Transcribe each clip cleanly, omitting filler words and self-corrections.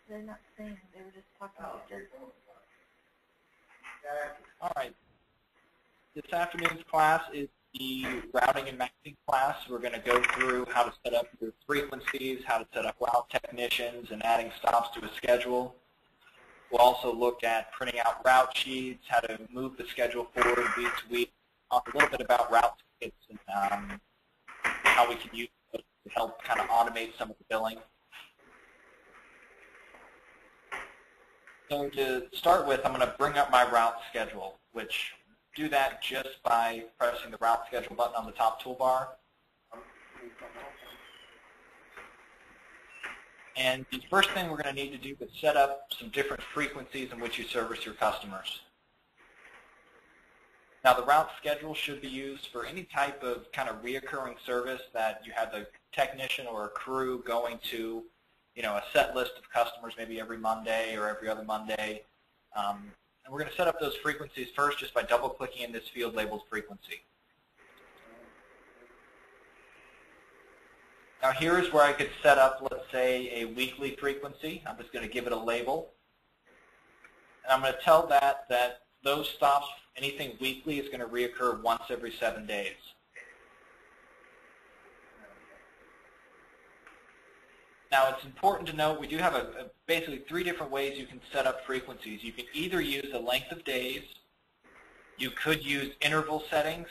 they're not saying. They were just talking about this. All right. This afternoon's class is the routing and mapping class. We're going to go through how to set up your frequencies, how to set up route technicians, and adding stops to a schedule. We'll also look at printing out route sheets, how to move the schedule forward week to week, talk a little bit about route tickets and how we can use those to help kind of automate some of the billing. So to start with, I'm going to bring up my route schedule, which do that just by pressing the route schedule button on the top toolbar. And the first thing we're going to need to do is set up some different frequencies in which you service your customers. Now, the route schedule should be used for any type of kind of reoccurring service that you have a technician or a crew going to, a set list of customers maybe every Monday or every other Monday. And we're going to set up those frequencies first just by double-clicking in this field labeled frequency. Now here is where I could set up, let's say, a weekly frequency. I'm just going to give it a label. And I'm going to tell that those stops, anything weekly, is going to reoccur once every 7 days. Now it's important to note we do have basically 3 different ways you can set up frequencies. You can either use the length of days, you could use interval settings,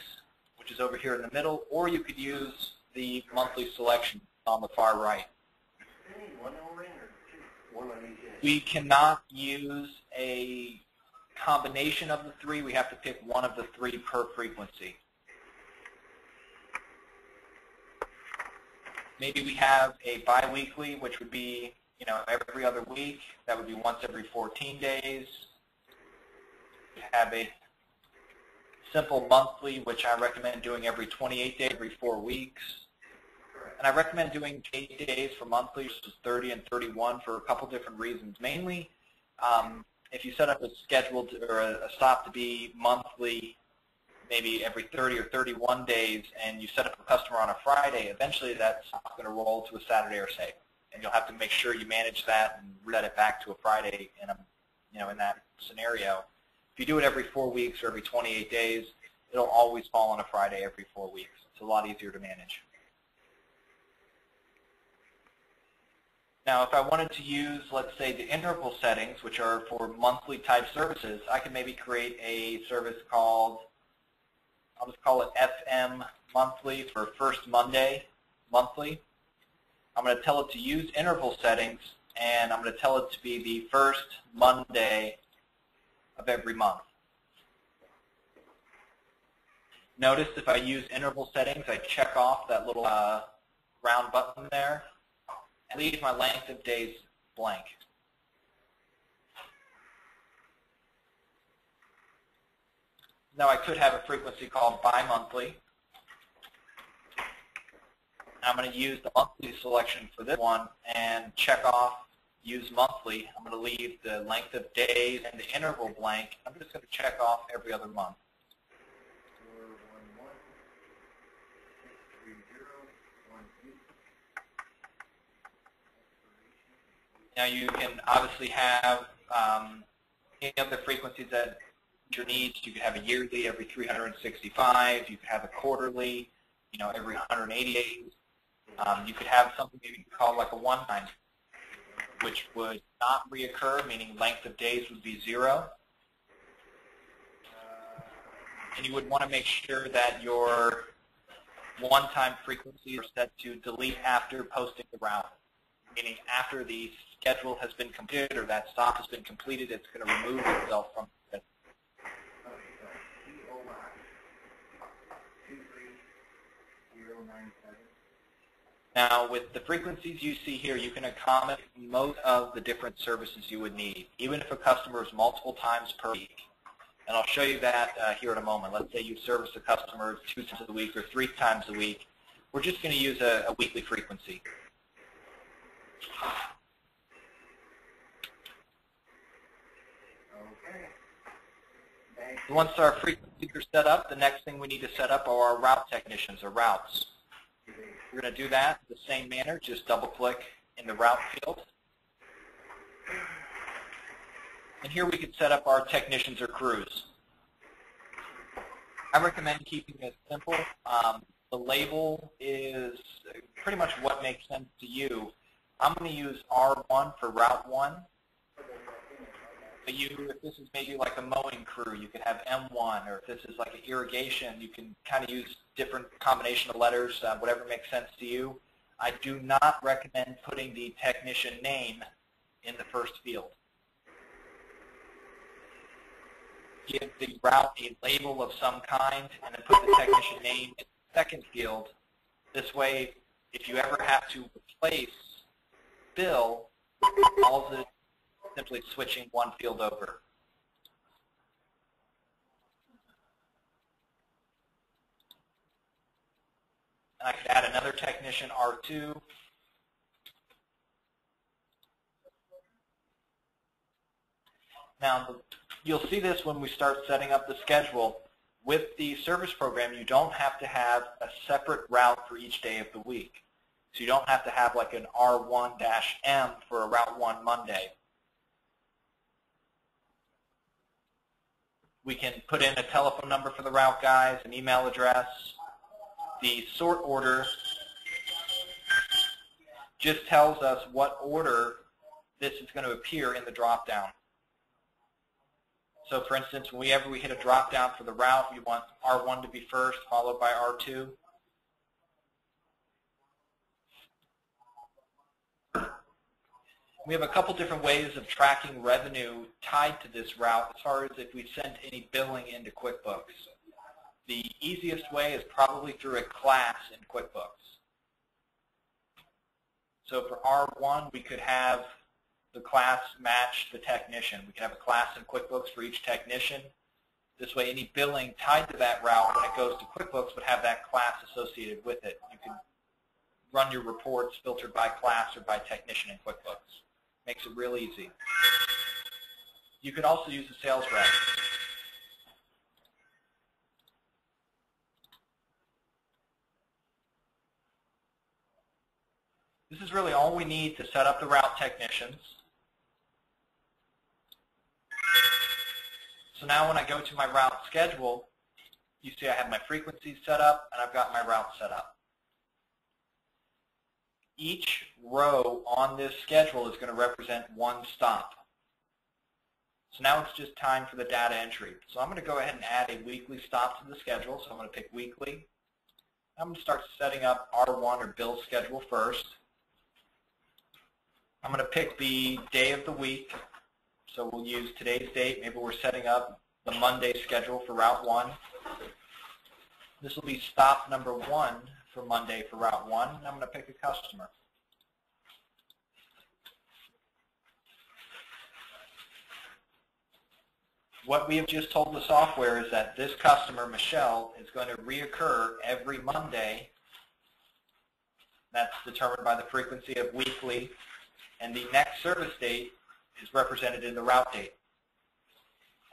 which is over here in the middle, or you could use the monthly selection on the far right. We cannot use a combination of the 3. We have to pick one of the 3 per frequency. Maybe we have a biweekly, which would be, every other week. That would be once every 14 days. We have a simple monthly, which I recommend doing every 28 days, every 4 weeks. And I recommend doing 8 days for monthly versus 30 and 31 for a couple different reasons. Mainly, if you set up a schedule or a stop to be monthly, maybe every 30 or 31 days, and you set up a customer on a Friday, eventually that's going to roll to a Saturday or Sunday. And you'll have to make sure you manage that and reset it back to a Friday in that scenario. If you do it every 4 weeks or every 28 days, it'll always fall on a Friday every 4 weeks. It's a lot easier to manage. Now, if I wanted to use, let's say, the interval settings, which are for monthly type services, I can maybe create a service called, I'll just call it FM monthly for first Monday monthly. I'm going to tell it to use interval settings, and I'm going to tell it to be the first Monday of every month. Notice if I use interval settings, I check off that little round button there and leave my length of days blank. Now I could have a frequency called bi-monthly. I'm going to use the monthly selection for this one and check off use monthly. I'm going to leave the length of days and the interval blank. I'm just going to check off every other month. Now you can obviously have any of the frequencies that your needs. You could have a yearly every 365. You could have a quarterly, every 180 days. You could have something maybe called like a one-time, which would not reoccur, meaning length of days would be 0. And you would want to make sure that your one-time frequencies are set to delete after posting the route, meaning after the schedule has been completed or that stop has been completed, it's going to remove itself from the schedule. Now, with the frequencies you see here, you can accommodate most of the different services you would need, even if a customer is multiple times per week. And I'll show you that here in a moment. Let's say you service a customer 2 times a week or 3 times a week. We're just going to use a weekly frequency. Once our frequencies are set up, the next thing we need to set up are our route technicians or routes. We're going to do that the same manner. Just double-click in the route field. And here we could set up our technicians or crews. I recommend keeping it simple. The label is pretty much what makes sense to you. I'm going to use R1 for Route 1. But if this is maybe like a mowing crew, you could have M1, or if this is like an irrigation, you can kind of use different combination of letters, whatever makes sense to you. I do not recommend putting the technician name in the first field. Give the route a label of some kind, and then put the technician name in the second field. This way, if you ever have to replace Bill, all of it simply switching one field over. And I could add another technician, R2. Now, you'll see this when we start setting up the schedule. With the service program, you don't have to have a separate route for each day of the week. So you don't have to have like an R1-M for a Route 1 Monday. We can put in a telephone number for the route guys, an email address. The sort order just tells us what order this is going to appear in the drop-down. So for instance, whenever we hit a drop-down for the route, we want R1 to be first, followed by R2. We have a couple different ways of tracking revenue tied to this route as far as if we send any billing into QuickBooks. The easiest way is probably through a class in QuickBooks. So for R1, we could have the class match the technician. We could have a class in QuickBooks for each technician. This way, any billing tied to that route when it goes to QuickBooks would have that class associated with it. You can run your reports filtered by class or by technician in QuickBooks. Makes it real easy. You could also use a sales rep. This is really all we need to set up the route technicians. So now when I go to my route schedule, you see I have my frequencies set up and I've got my route set up. Each row on this schedule is going to represent one stop. So now it's just time for the data entry. So I'm going to go ahead and add a weekly stop to the schedule. So I'm going to pick weekly. I'm going to start setting up R1 or bill schedule first. I'm going to pick the day of the week. So we'll use today's date. Maybe we're setting up the Monday schedule for Route 1. This will be stop number 1 for Monday for Route 1. And I'm going to pick a customer. What we have just told the software is that this customer, Michelle, is going to reoccur every Monday. That's determined by the frequency of weekly. And the next service date is represented in the route date.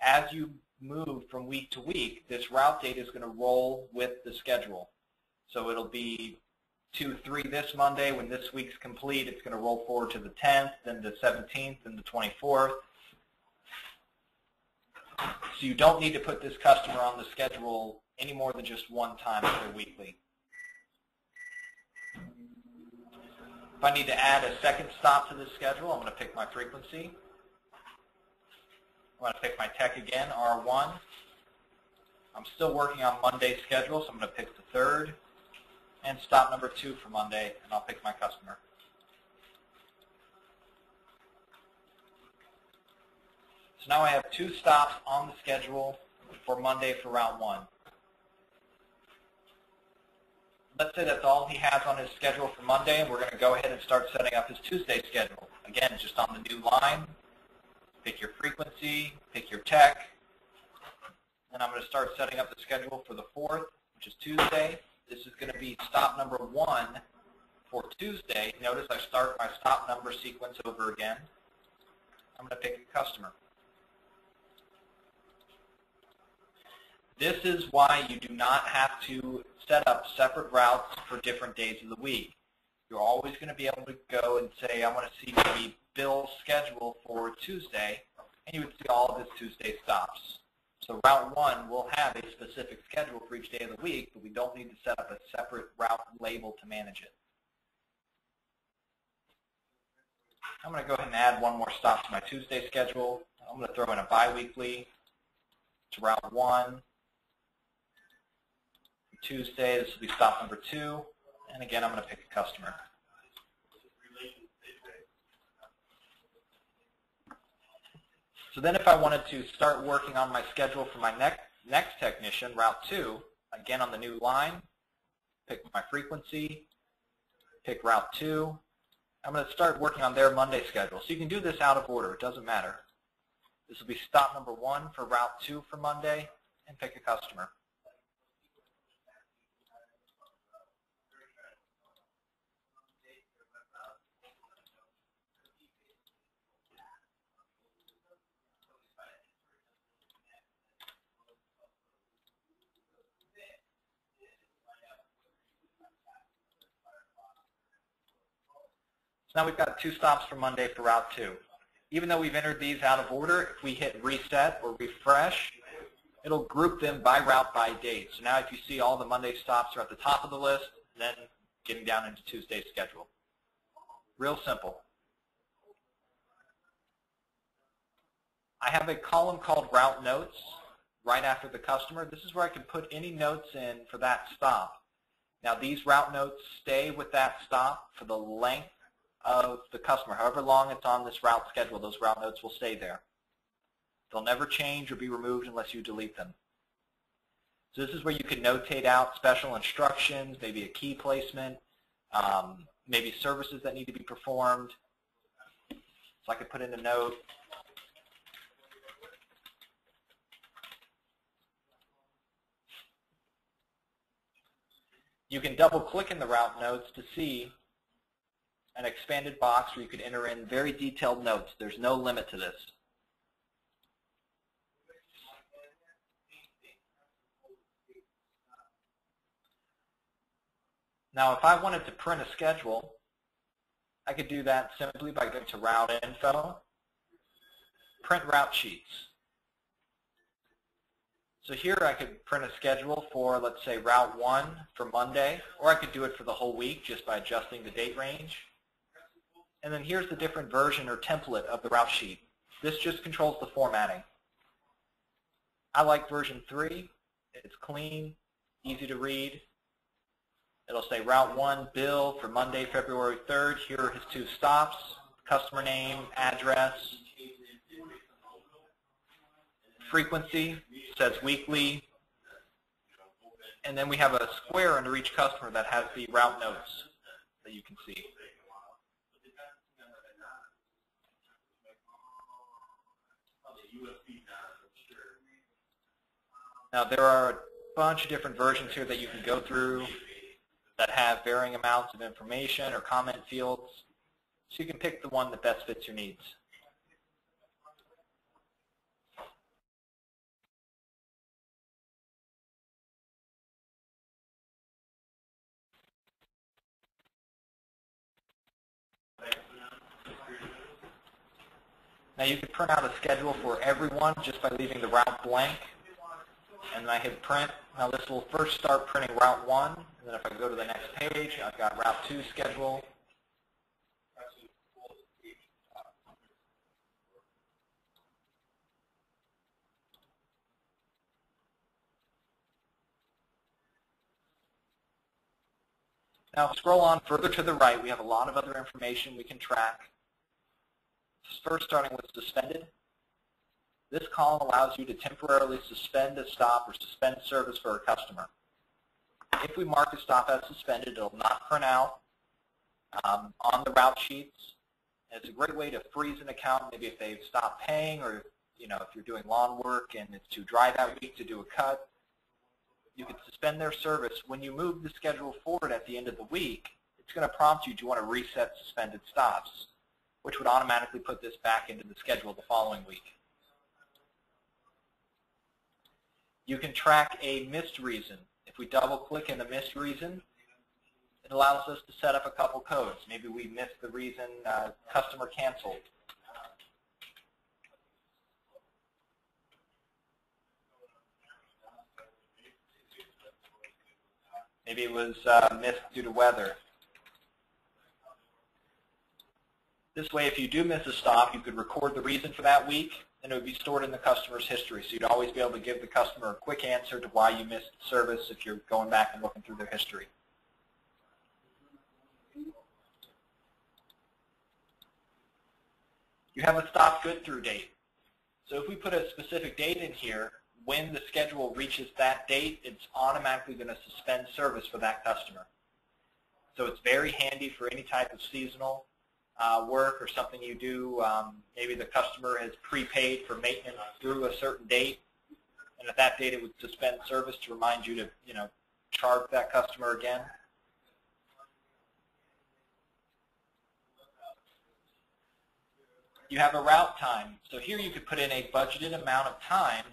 As you move from week to week, this route date is going to roll with the schedule. So it'll be 2-3 this Monday. When this week's complete, it's going to roll forward to the 10th, then the 17th, and the 24th. So you don't need to put this customer on the schedule any more than just one time per weekly. If I need to add a second stop to this schedule, I'm going to pick my frequency. I'm going to pick my tech again, R1. I'm still working on Monday's schedule, so I'm going to pick the 3rd. And stop number 2 for Monday, and I'll pick my customer. So now I have 2 stops on the schedule for Monday for Route 1. Let's say that's all he has on his schedule for Monday, and we're going to go ahead and start setting up his Tuesday schedule. Again, just on the new line, pick your frequency, pick your tech, and I'm going to start setting up the schedule for the 4th, which is Tuesday. This is going to be stop number 1 for Tuesday. Notice I start my stop number sequence over again. I'm going to pick a customer. This is why you do not have to set up separate routes for different days of the week. You're always going to be able to go and say, I want to see the bill schedule for Tuesday, and you would see all of his Tuesday stops. So Route 1 will have a specific schedule for each day of the week, but we don't need to set up a separate route label to manage it. I'm going to go ahead and add one more stop to my Tuesday schedule. I'm going to throw in a biweekly to Route 1. Tuesday, this will be stop number 2. And again, I'm going to pick a customer. So then if I wanted to start working on my schedule for my next technician, Route 2, again on the new line, pick my frequency, pick Route 2. I'm going to start working on their Monday schedule. So you can do this out of order. It doesn't matter. This will be stop number 1 for Route 2 for Monday, and pick a customer. So now we've got 2 stops for Monday for Route 2. Even though we've entered these out of order, if we hit reset or refresh, it'll group them by route by date. So now if you see all the Monday stops are at the top of the list, then getting down into Tuesday's schedule. Real simple. I have a column called Route Notes right after the customer. This is where I can put any notes in for that stop. Now these route notes stay with that stop for the length of the customer. However long it's on this route schedule, those route notes will stay there. They'll never change or be removed unless you delete them. So this is where you can notate out special instructions, maybe a key placement, maybe services that need to be performed. So I could put in a note. You can double click in the route notes to see an expanded box where you could enter in very detailed notes. There's no limit to this. Now, if I wanted to print a schedule, I could do that simply by going to Route Info, Print Route Sheets. So here I could print a schedule for, let's say, Route 1 for Monday, or I could do it for the whole week just by adjusting the date range. And then here's the different version or template of the route sheet. This just controls the formatting. I like version 3. It's clean, easy to read. It'll say Route 1 bill for Monday, February 3rd. Here are his 2 stops, customer name, address. Frequency says weekly. And then we have a square under each customer that has the route notes that you can see. Now there are a bunch of different versions here that you can go through that have varying amounts of information or comment fields, so you can pick the one that best fits your needs. Now you can print out a schedule for everyone just by leaving the route blank. And then I hit print. Now this will first start printing Route 1. And then if I go to the next page, I've got Route 2 schedule. Now scroll on further to the right. We have a lot of other information we can track. First starting with suspended. This column allows you to temporarily suspend a stop or suspend service for a customer. If we mark a stop as suspended, it will not print out on the route sheets. And it's a great way to freeze an account, maybe if they've stopped paying, or if you're doing lawn work and it's too dry that week to do a cut. You can suspend their service. When you move the schedule forward at the end of the week, it's going to prompt you, do you want to reset suspended stops, which would automatically put this back into the schedule the following week. You can track a missed reason. If we double click in the missed reason, it allows us to set up a couple codes. Maybe we missed the reason customer canceled. Maybe it was missed due to weather. This way, if you do miss a stop, you could record the reason for that week, and it would be stored in the customer's history. So you'd always be able to give the customer a quick answer to why you missed service if you're going back and looking through their history. You have a stop good through date. So if we put a specific date in here, when the schedule reaches that date, it's automatically going to suspend service for that customer. So it's very handy for any type of seasonal work or something you do. Maybe the customer has prepaid for maintenance through a certain date, and at that date it would suspend service to remind you to, charge that customer again. You have a route time. So here you could put in a budgeted amount of time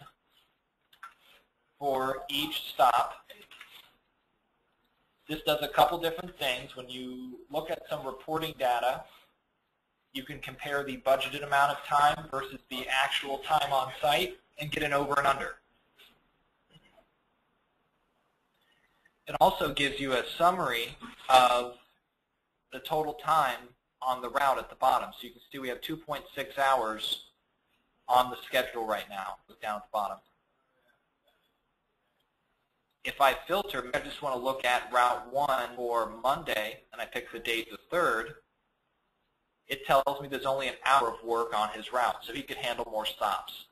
for each stop. This does a couple different things. When you look at some reporting data, you can compare the budgeted amount of time versus the actual time on site and get an over and under. It also gives you a summary of the total time on the route at the bottom. So you can see we have 2.6 hours on the schedule right now, down at the bottom. If I filter, I just want to look at Route 1 for Monday, and I pick the date the 3rd, it tells me there's only an hour of work on his route, so he could handle more stops.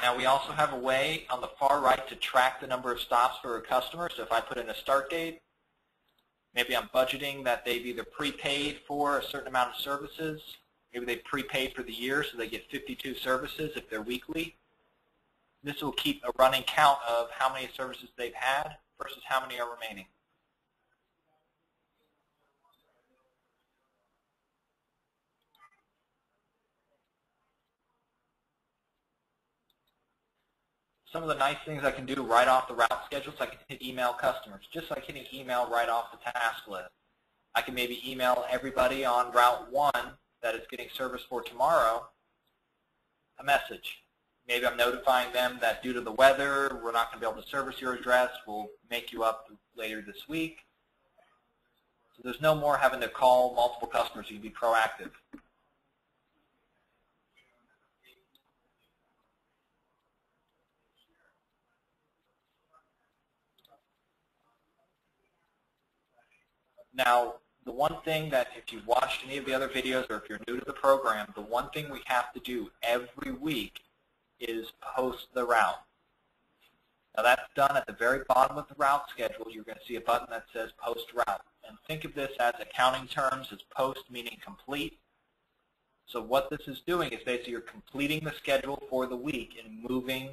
Now we also have a way on the far right to track the number of stops for a customer. So if I put in a start date, maybe I'm budgeting that they've either prepaid for a certain amount of services, maybe they prepaid for the year so they get 52 services if they're weekly. This will keep a running count of how many services they've had versus how many are remaining. Some of the nice things I can do right off the route schedule, so I can hit email customers, just like hitting email right off the task list. I can maybe email everybody on Route 1 that is getting service for tomorrow a message. Maybe I'm notifying them that due to the weather, we're not going to be able to service your address. We'll make you up later this week. So there's no more having to call multiple customers. You can be proactive. Now, the one thing that if you've watched any of the other videos or if you're new to the program, the one thing we have to do every week is post the route. Now that's done at the very bottom of the route schedule. You're going to see a button that says post route. And think of this as accounting terms as post meaning complete. So what this is doing is basically you're completing the schedule for the week and moving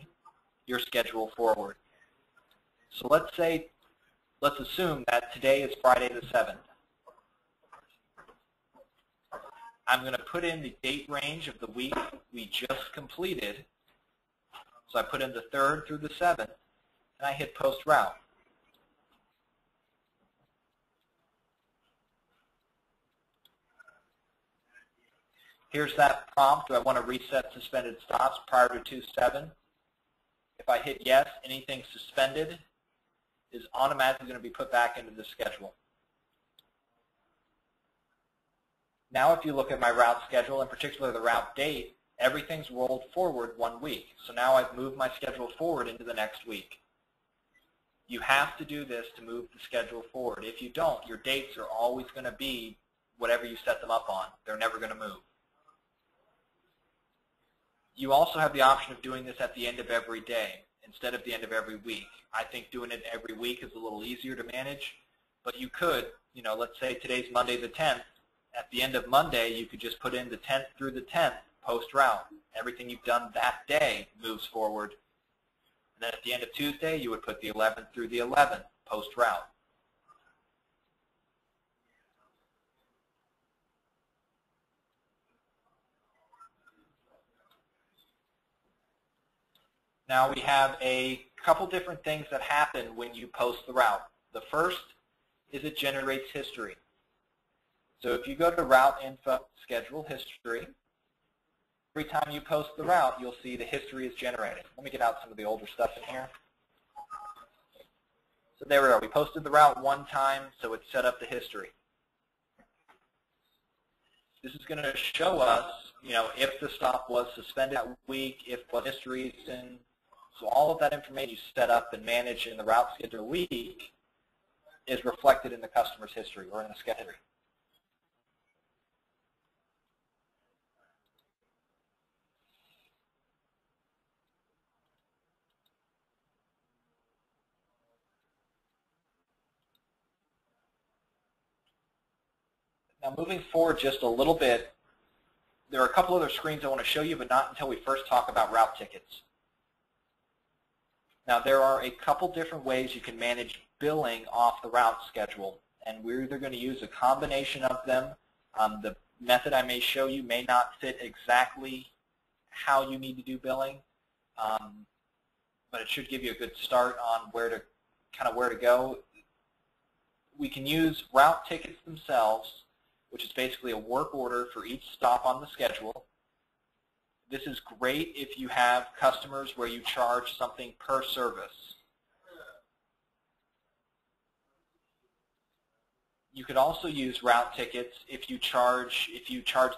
your schedule forward. So let's assume that today is Friday the 7th. I'm going to put in the date range of the week we just completed. So I put in the 3rd through the 7th, and I hit post route. Here's that prompt. Do I want to reset suspended stops prior to 2/7? If I hit yes, anything suspended is automatically going to be put back into the schedule. Now if you look at my route schedule, in particular the route date, everything's rolled forward 1 week. So now I've moved my schedule forward into the next week. You have to do this to move the schedule forward. If you don't, your dates are always going to be whatever you set them up on. They're never going to move. You also have the option of doing this at the end of every day instead of the end of every week. I think doing it every week is a little easier to manage, but you could, let's say today's Monday the 10th. At the end of Monday, you could just put in the 10th through the 10th post route. Everything you've done that day moves forward. And then at the end of Tuesday, you would put the 11th through the 11th post route. Now we have a couple different things that happen when you post the route. The first is it generates history. So if you go to Route Info, Schedule History, every time you post the route, you'll see the history is generated. Let me get out some of the older stuff in here. So there we are. We posted the route one time, so it set up the history. This is going to show us, if the stop was suspended that week, if what history is in. So all of that information you set up and manage in the route schedule week is reflected in the customer's history or in the schedule. Now moving forward just a little bit, there are a couple other screens I want to show you, but not until we first talk about route tickets. Now there are a couple different ways you can manage billing off the route schedule, and we're either going to use a combination of them. The method I may show you may not fit exactly how you need to do billing, but it should give you a good start on where to go. We can use route tickets themselves, which is basically a work order for each stop on the schedule. This is great if you have customers where you charge something per service. You could also use route tickets if you charge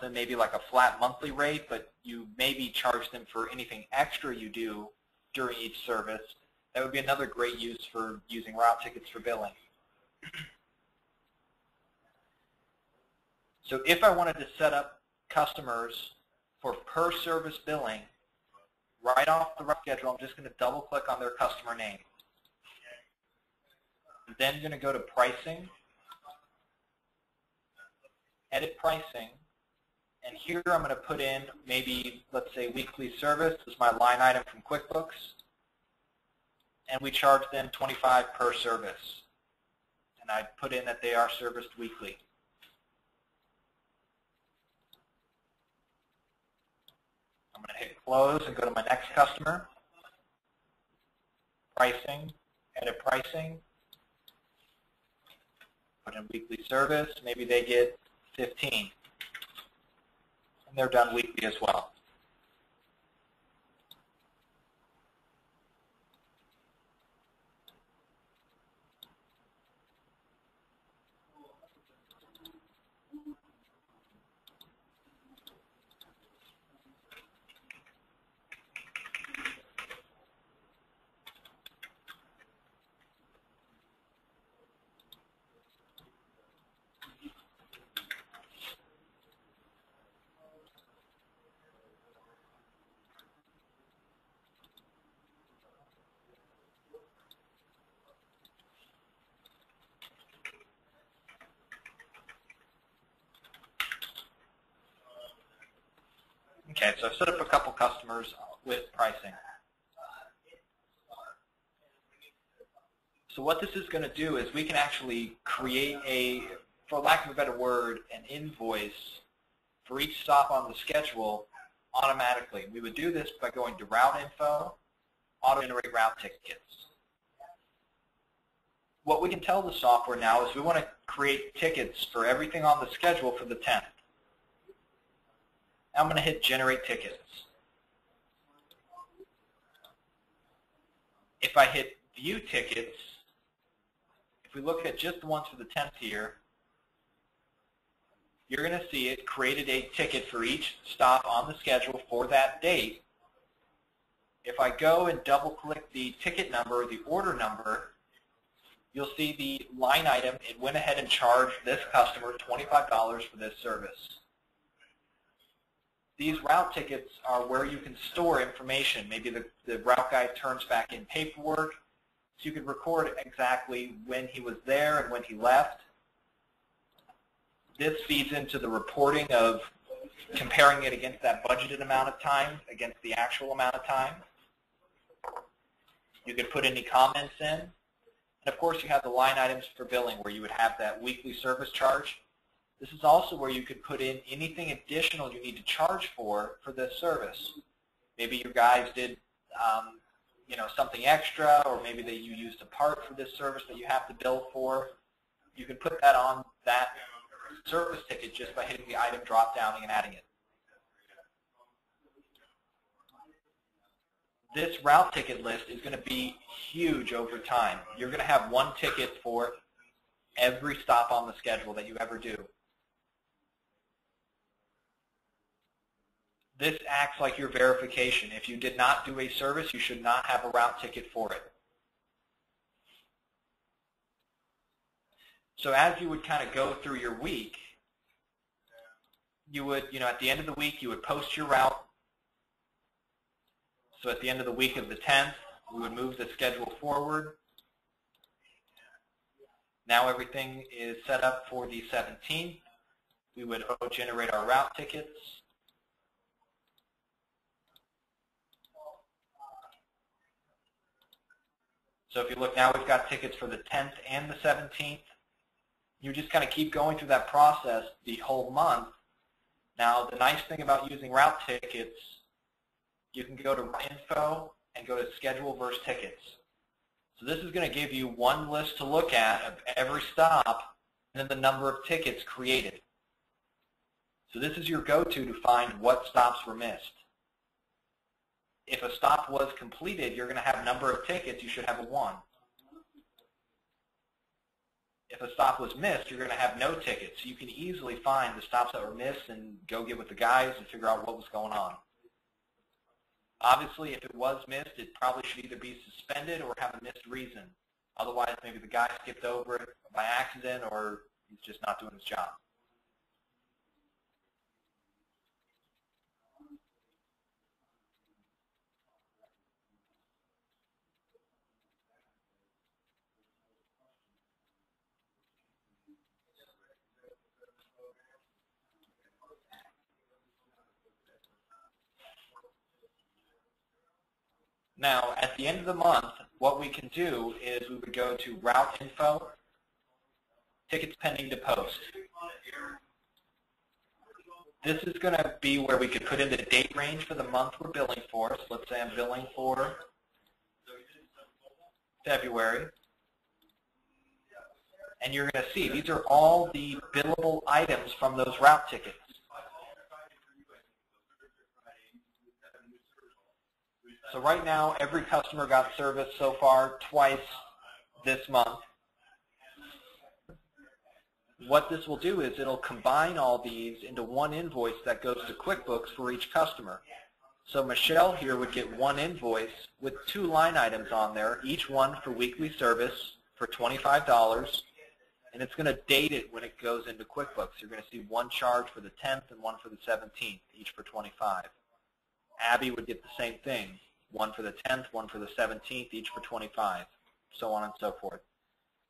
them maybe like a flat monthly rate, but you maybe charge them for anything extra you do during each service. That would be another great use for using route tickets for billing. So if I wanted to set up customers for per service billing, right off the route schedule, I'm just going to double click on their customer name. I'm then going to go to pricing, edit pricing, and here I'm going to put in maybe, let's say, weekly service. This is my line item from QuickBooks, and we charge them $25 per service. And I put in that they are serviced weekly. I'm going to hit close and go to my next customer. Pricing, edit pricing. Put in weekly service. Maybe they get 15. And they're done weekly as well. Okay, so I've set up a couple customers with pricing. So what this is going to do is we can actually create a, for lack of a better word, an invoice for each stop on the schedule automatically. We would do this by going to Route Info, Auto-Generate Route Tickets. What we can tell the software now is we want to create tickets for everything on the schedule for the 10th. I'm going to hit Generate Tickets. If I hit View Tickets, if we look at just the ones for the 10th here, you're going to see it created a ticket for each stop on the schedule for that date. If I go and double-click the ticket number or the order number, you'll see the line item. It went ahead and charged this customer $25 for this service. These route tickets are where you can store information. Maybe the route guide turns back in paperwork, so you can record exactly when he was there and when he left. This feeds into the reporting of comparing it against that budgeted amount of time against the actual amount of time. You can put any comments in. And of course, you have the line items for billing where you would have that weekly service charge. This is also where you could put in anything additional you need to charge for this service. Maybe your guys did something extra, or maybe that you used a part for this service that you have to bill for. You can put that on that service ticket just by hitting the item drop down and adding it. this route ticket list is going to be huge over time. You're going to have one ticket for every stop on the schedule that you ever do. This acts like your verification. If you did not do a service, you should not have a route ticket for it. So as you would kind of go through your week, you would, at the end of the week, you would post your route. So at the end of the week of the 10th, we would move the schedule forward. Now everything is set up for the 17th. We would auto-generate our route tickets. So if you look now, we've got tickets for the 10th and the 17th. You just kind of keep going through that process the whole month. Now, the nice thing about using route tickets, you can go to Info and go to Schedule versus Tickets. So this is going to give you one list to look at of every stop and then the number of tickets created. So this is your go-to to find what stops were missed. If a stop was completed, you're going to have number of tickets, you should have a 1. If a stop was missed, you're going to have no tickets. So you can easily find the stops that were missed and go get with the guys and figure out what was going on. Obviously, if it was missed, it probably should either be suspended or have a missed reason. Otherwise, maybe the guy skipped over it by accident or he's just not doing his job. Now, at the end of the month, what we can do is we would go to Route Info, Tickets Pending to Post. This is going to be where we could put in the date range for the month we're billing for. So let's say I'm billing for February. And you're going to see these are all the billable items from those route tickets. So right now, every customer got service so far twice this month. What this will do is it'll combine all these into one invoice that goes to QuickBooks for each customer. So Michelle here would get one invoice with 2 line items on there, each one for weekly service for $25, and it's going to date it when it goes into QuickBooks. You're going to see one charge for the 10th and one for the 17th, each for $25. Abby would get the same thing. One for the 10th, one for the 17th, each for $25, so on and so forth.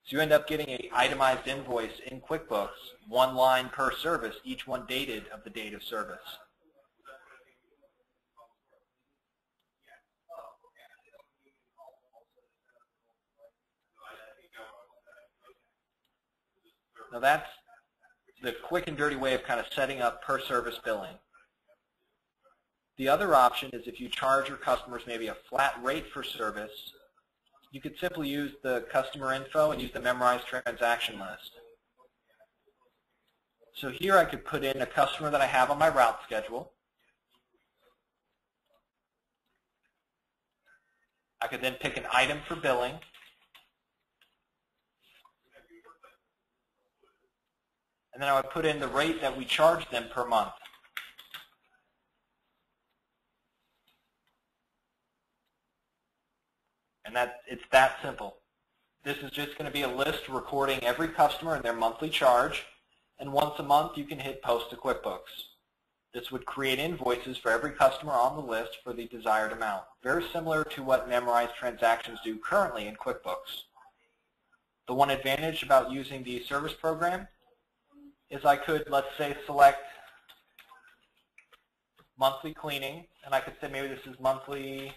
So you end up getting an itemized invoice in QuickBooks, 1 line per service, each one dated of the date of service. Now that's the quick and dirty way of kind of setting up per service billing. The other option is if you charge your customers maybe a flat rate for service, you could simply use the customer info and use the memorized transaction list. So here I could put in a customer that I have on my route schedule. I could then pick an item for billing. And then I would put in the rate that we charge them per month. And it's that simple. This is just going to be a list recording every customer and their monthly charge. And once a month, you can hit Post to QuickBooks. This would create invoices for every customer on the list for the desired amount. Very similar to what Memorized Transactions do currently in QuickBooks. The one advantage about using the service program is I could, let's say, select monthly cleaning. And I could say maybe this is monthly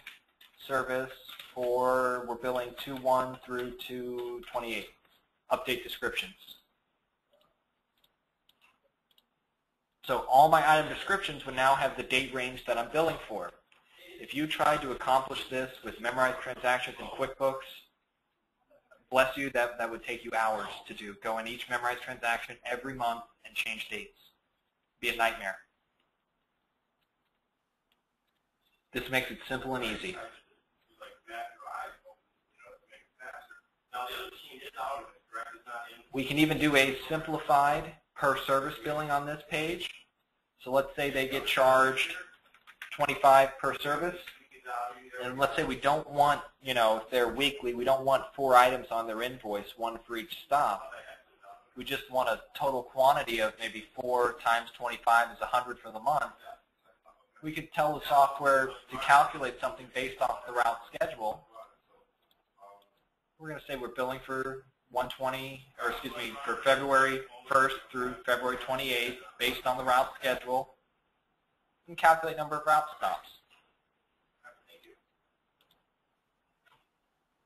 service for, we're billing 2/1 through 2/28. Update descriptions. So all my item descriptions would now have the date range that I'm billing for. If you tried to accomplish this with Memorized Transactions in QuickBooks, bless you, that would take you hours to do. Go in each Memorized Transaction every month and change dates. It'd be a nightmare. This makes it simple and easy. We can even do a simplified per service billing on this page. So let's say they get charged $25 per service. And let's say we don't want, if they're weekly, we don't want 4 items on their invoice, 1 for each stop. We just want a total quantity of maybe 4 times 25 is 100 for the month. We could tell the software to calculate something based off the route schedule. We're going to say we're billing for 120, or excuse me, for February 1st through February 28th based on the route schedule, and calculate number of route stops.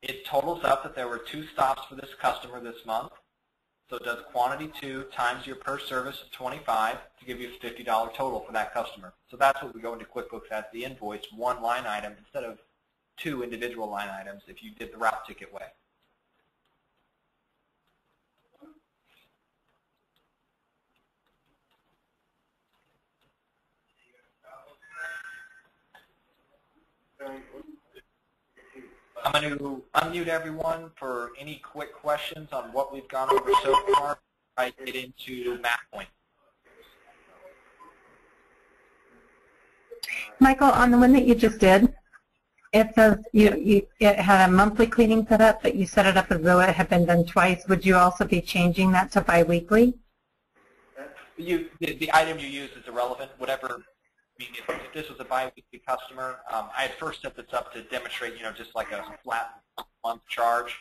It totals up that there were 2 stops for this customer this month. So it does quantity 2 times your per service of 25 to give you a $50 total for that customer. So that's what we go into QuickBooks as the invoice, 1 line item instead of 2 individual line items if you did the route ticket way. I'm going to unmute everyone for any quick questions on what we've gone over so far. I get into MapPoint. Michael, on the one that you just did, it says it had a monthly cleaning set up, but you set it up as though it had been done twice. Would you also be changing that to biweekly? The item you use is irrelevant. Whatever. I mean, if this was a bi-weekly customer, I had first set this up to demonstrate, just like a flat month charge,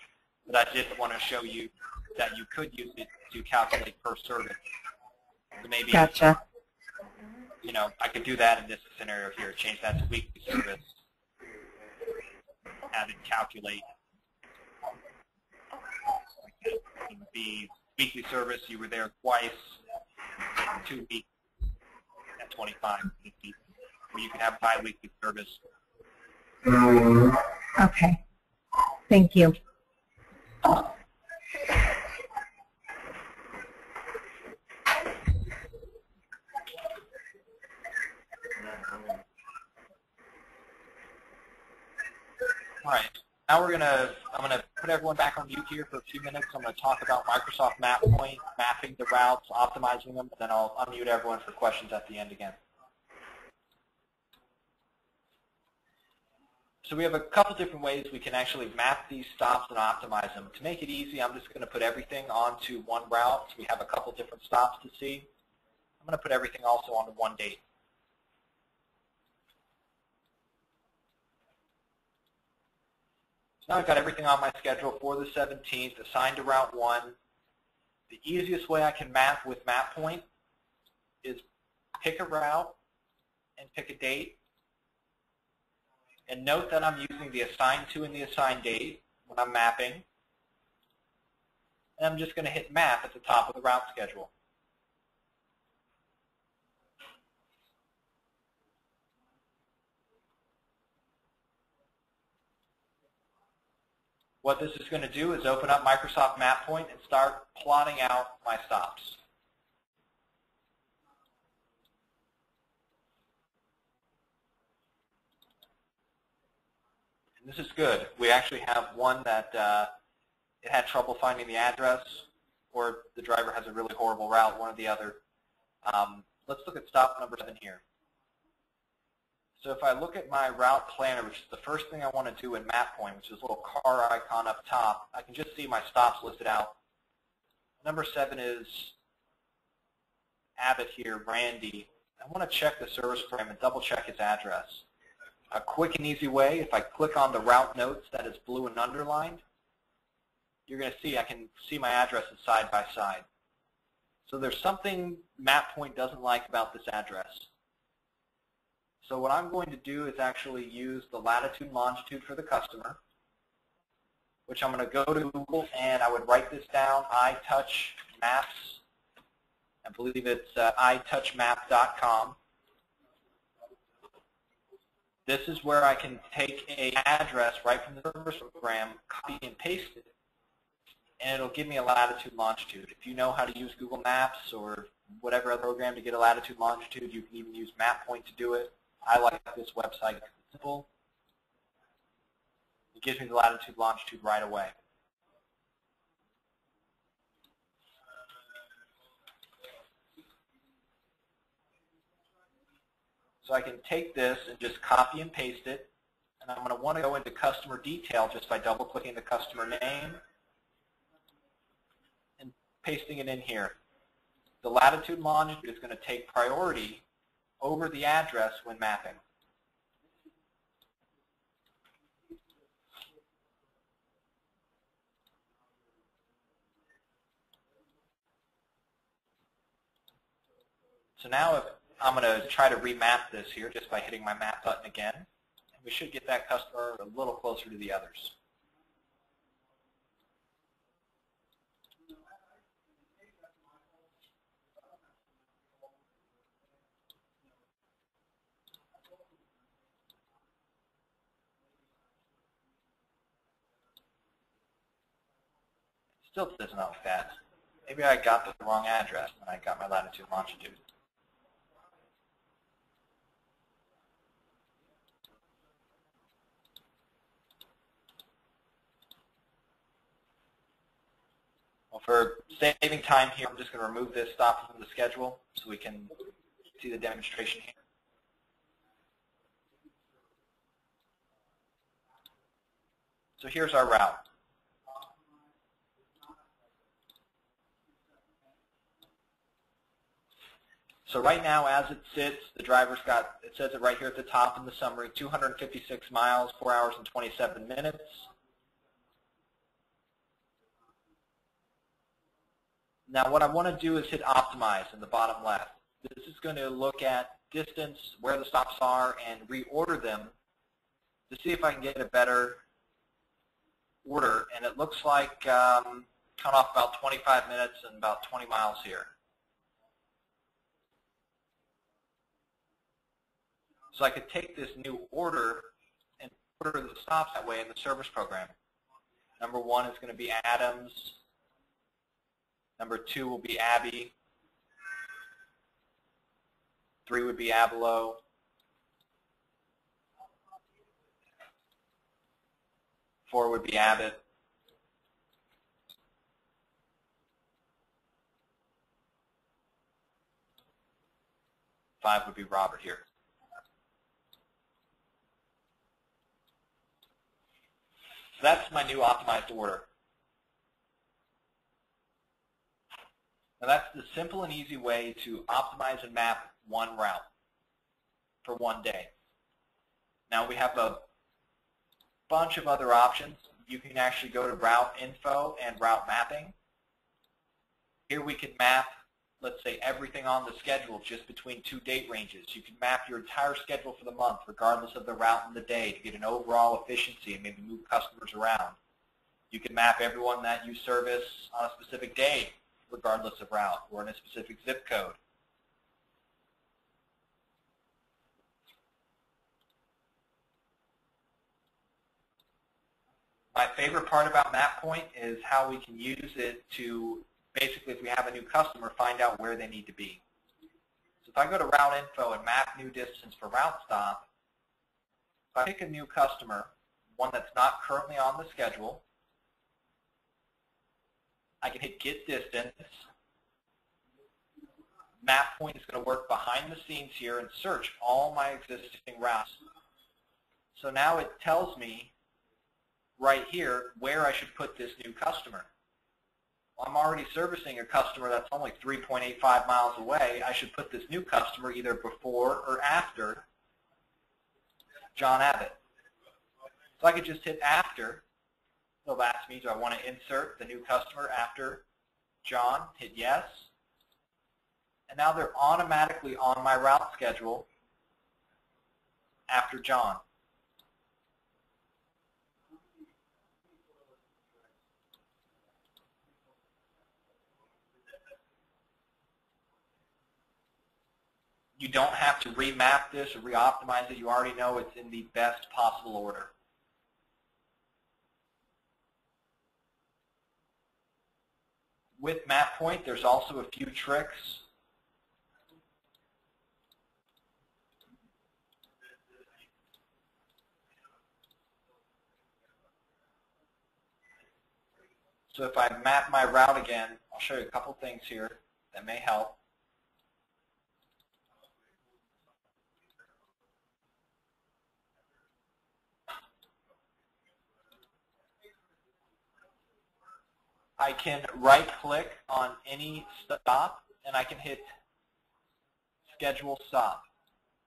but I did want to show you that you could use it to calculate per service. So maybe, gotcha. I could do that in this scenario here, change that to weekly service, have it calculate. It would be weekly service, you were there twice, 2 weeks. 25, 50, or you can have bi-weekly service. Okay. Thank you. All right. Now I'm gonna put everyone back on mute here for a few minutes. I'm gonna talk about Microsoft MapPoint, mapping the routes, optimizing them, and then I'll unmute everyone for questions at the end again. So we have a couple different ways we can actually map these stops and optimize them. To make it easy, I'm just gonna put everything onto one route. So we have a couple different stops to see. I'm gonna put everything also onto one date. So now I've got everything on my schedule for the 17th, assigned to Route 1. The easiest way I can map with MapPoint is pick a route and pick a date. And note that I'm using the assigned to and the assigned date when I'm mapping. And I'm just going to hit map at the top of the route schedule. What this is going to do is open up Microsoft MapPoint and start plotting out my stops. And this is good. We actually have one that it had trouble finding the address, or the driver has a really horrible route, one or the other. Let's look at stop number 7 here. So if I look at my route planner, which is the first thing I want to do in MapPoint, which is a little car icon up top, I can just see my stops listed out. Number 7 is Abbott here, Randy. I want to check the service frame and double check his address. A quick and easy way, if I click on the route notes that is blue and underlined, you're going to see I can see my addresses side by side. So there's something MapPoint doesn't like about this address. So what I'm going to do is actually use the latitude and longitude for the customer, which I'm going to go to Google and I would write this down, iTouchMaps. I believe it's itouchmap.com. This is where I can take an address right from the service program, copy and paste it, and it'll give me a latitude and longitude. If you know how to use Google Maps or whatever other program to get a latitude and longitude, you can even use MapPoint to do it. I like this website because it's simple. It gives me the latitude and longitude right away. So I can take this and just copy and paste it, and I'm going to want to go into customer detail just by double-clicking the customer name and pasting it in here. The latitude and longitude is going to take priority over the address when mapping. So now if I'm going to try to remap this here just by hitting my map button again, we should get that customer a little closer to the others. Still doesn't look that. Maybe I got the wrong address when I got my latitude and longitude. Well, for saving time here, I'm just going to remove this stop from the schedule so we can see the demonstration here. So here's our route. So right now, as it sits, the driver's got, it says it right here at the top in the summary, 256 miles, 4 hours and 27 minutes. Now what I want to do is hit optimize in the bottom left. This is going to look at distance, where the stops are, and reorder them to see if I can get a better order. And it looks like cut off about 25 minutes and about 20 miles here. So I could take this new order and order the stops that way in the service program. Number 1 is going to be Adams. Number 2 will be Abbey. 3 would be Abelow. 4 would be Abbott. 5 would be Robert here. So that's my new optimized order. Now that's the simple and easy way to optimize and map one route for one day. Now we have a bunch of other options. You can actually go to route info and route mapping. Here we can map, let's say, everything on the schedule just between 2 date ranges. You can map your entire schedule for the month regardless of the route and the day to get an overall efficiency and maybe move customers around. You can map everyone that you service on a specific day regardless of route or in a specific zip code. My favorite part about MapPoint is how we can use it to basically, if we have a new customer, find out where they need to be. So if I go to route info and map new distance for route stop, if I pick a new customer, one that's not currently on the schedule, I can hit get distance. MapPoint is going to work behind the scenes here and search all my existing routes. So now it tells me right here where I should put this new customer. Well, I'm already servicing a customer that's only 3.85 miles away. I should put this new customer either before or after John Abbott. So I could just hit after. It'll ask me, do I want to insert the new customer after John? Hit yes. And now they're automatically on my route schedule after John. You don't have to remap this or reoptimize it. You already know it's in the best possible order. With MapPoint, there's also a few tricks. So if I map my route again, I'll show you a couple things here that may help. I can right-click on any stop, and I can hit Schedule Stop.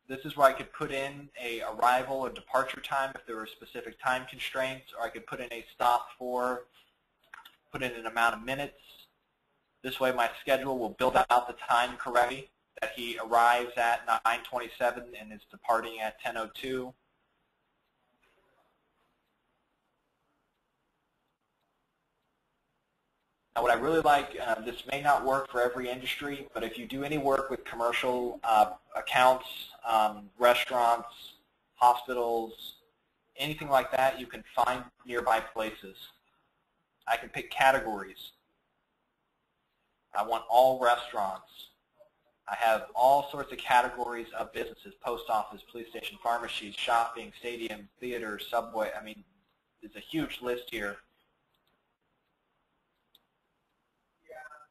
This is where I could put in a arrival or departure time if there were specific time constraints, or I could put in a stop for, put in an amount of minutes. This way my schedule will build out the time correctly, that he arrives at 9:27 and is departing at 10:02. Now what I really like, this may not work for every industry, but if you do any work with commercial accounts, restaurants, hospitals, anything like that, you can find nearby places. I can pick categories. I want all restaurants. I have all sorts of categories of businesses: post office, police station, pharmacies, shopping, stadium, theater, subway. I mean, there's a huge list here.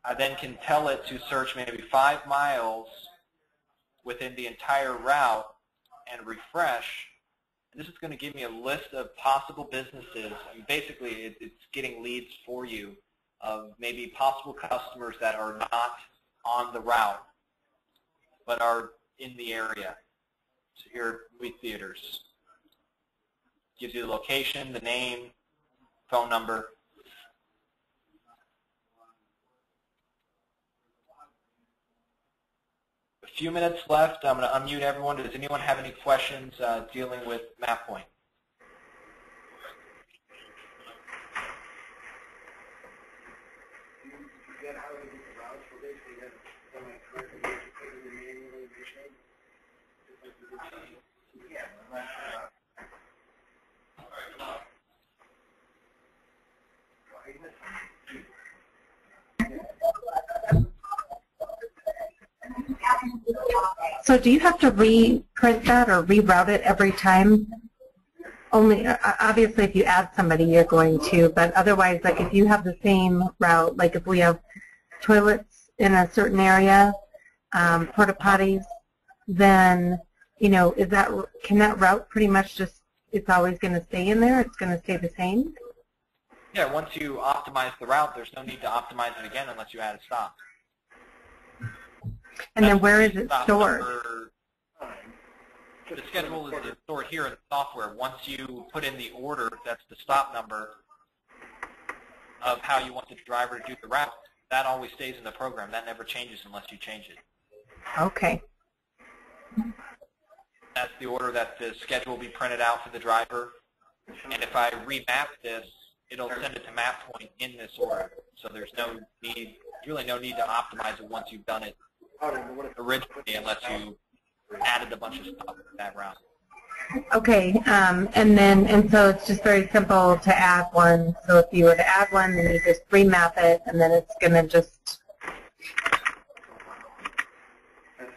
I then can tell it to search maybe 5 miles within the entire route and refresh. And this is going to give me a list of possible businesses. And basically, it's getting leads for you of maybe possible customers that are not on the route but are in the area. So here are movie theaters. Gives you the location, the name, phone number. A few minutes left. I'm going to unmute everyone. Does anyone have any questions dealing with MapPoint? So do you have to reprint that or reroute it every time? Only, obviously, if you add somebody, you're going to, but otherwise, like if you have the same route, like if we have toilets in a certain area, porta potties, then, you know, can that route pretty much just, it's always going to stay in there? It's going to stay the same? Yeah, once you optimize the route, there's no need to optimize it again unless you add a stop. And then where is it stored? The schedule is stored here in the software. Once you put in the order, that's the stop number of how you want the driver to do the route, that always stays in the program. That never changes unless you change it. Okay. That's the order that the schedule will be printed out for the driver. And if I remap this, it'll send it to MapPoint in this order. So there's no need, really no need to optimize it once you've done it originally, unless you added a bunch of stuff to that route. Okay, and so it's just very simple to add one. So if you were to add one, then you just remap it, and then it's going to just...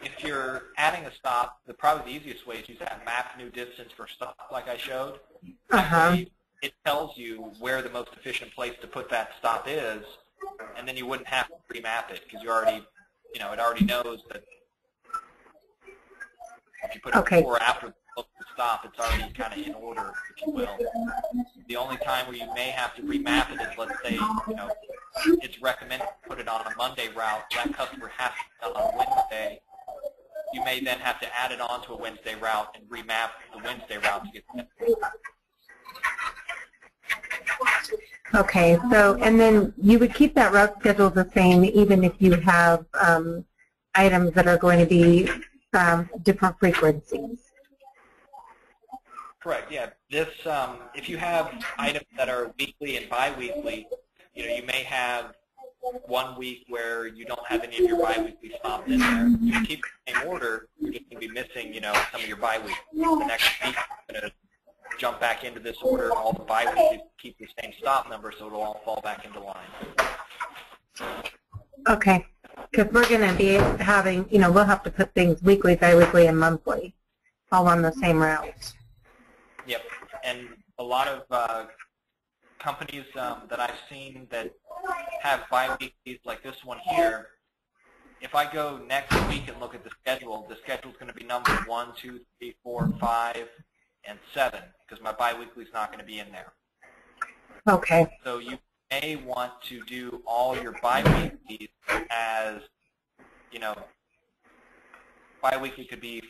If you're adding a stop, probably the easiest way is use that map new distance for stop like I showed. Actually, it tells you where the most efficient place to put that stop is, and then you wouldn't have to remap it because you already, you know, it already knows that if you put it before or after the stop, it's already kind of in order, if you will. The only time where you may have to remap it is, let's say, you know, it's recommended to put it on a Monday route. That customer has to on Wednesday. You may then have to add it on to a Wednesday route and remap the Wednesday route to get the Okay, so, and then you would keep that route schedule the same even if you have items that are going to be different frequencies. Correct, yeah. This, if you have items that are weekly and bi-weekly, you know, you may have 1 week where you don't have any of your bi-weekly stops in there. You can keep the same order, you're just going to be missing, you know, some of your bi-weekly. The next week, you're going to jump back into this order, and all the bi-weekly keep the same stop number, so it'll all fall back into line. Okay, because we're going to be having, you know, we'll have to put things weekly, bi-weekly, and monthly, all on the same route. Yep, and a lot of companies that I've seen that have bi-weeklies like this one here, if I go next week and look at the schedule is going to be numbered 1, 2, 3, 4, 5, and 7, because my bi-weekly is not going to be in there. Okay. So you may want to do all your biweeklies as, you know, biweekly could be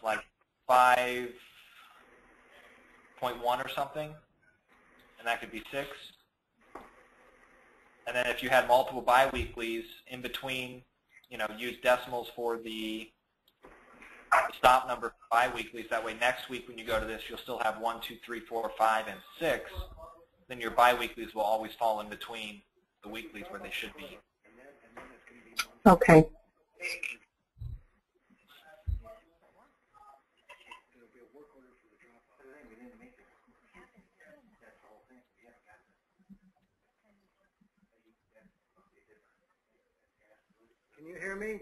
like 5.1 or something, and that could be 6. And then if you had multiple biweeklies in between, you know, use decimals for the stop number for biweeklies. That way next week when you go to this, you'll still have 1, 2, 3, 4, 5, and 6. Then your biweeklies will always fall in between the weeklies where they should be. Okay. Can you hear me?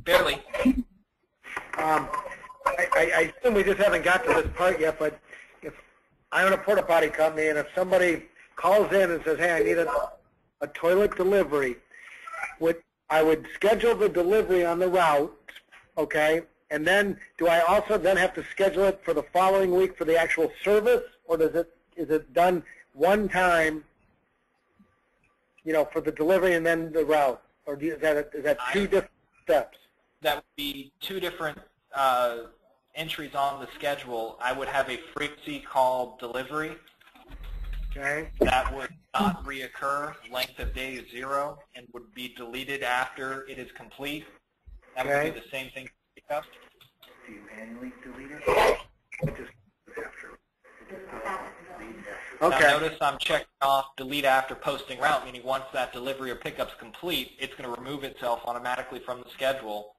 Barely. I assume we just haven't got to this part yet, but if I own a porta potty company and if somebody calls in and says, hey, I need a toilet delivery, I would schedule the delivery on the route, okay, and then do I also then have to schedule it for the following week for the actual service, or is it done one time, you know, for the delivery and then the route, or is that 2 different steps? That would be 2 different entries on the schedule. I would have a frequency called delivery. Okay. That would not reoccur, length of day is 0, and would be deleted after it is complete. That would be the same thing for pickup. Do you manually delete it? Okay. Now notice I'm checking off delete after posting route, meaning once that delivery or pickup's complete, it's going to remove itself automatically from the schedule.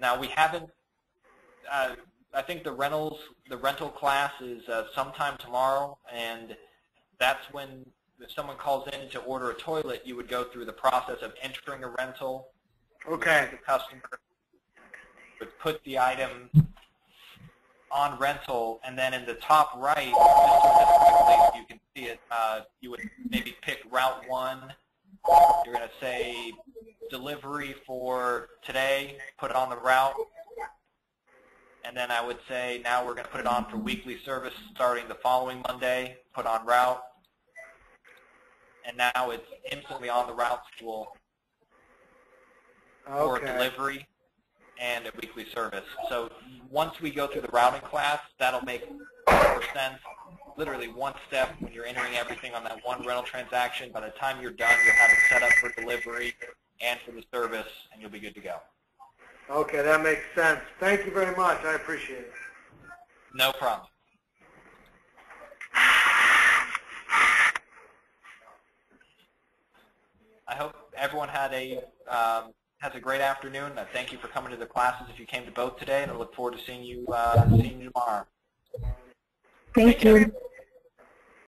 Now we haven't, I think the rental class is sometime tomorrow, and that's when if someone calls in to order a toilet, you would go through the process of entering a rental. Okay. The customer would put the item on rental, and then in the top right, just doing this quickly so you can see it, you would maybe pick route 1. You're going to say delivery for today, put it on the route, and then I would say now we're going to put it on for weekly service starting the following Monday, put on route, and now it's instantly on the route schedule for delivery and a weekly service. So once we go through the routing class, that'll make more sense. Literally one step when you're entering everything on that one rental transaction. By the time you're done, you'll have it set up for delivery and for the service, and you'll be good to go. Okay, that makes sense. Thank you very much. I appreciate it. No problem. I hope everyone had has a great afternoon. Thank you for coming to the classes if you came to both today, and I look forward to seeing you tomorrow. Thank you.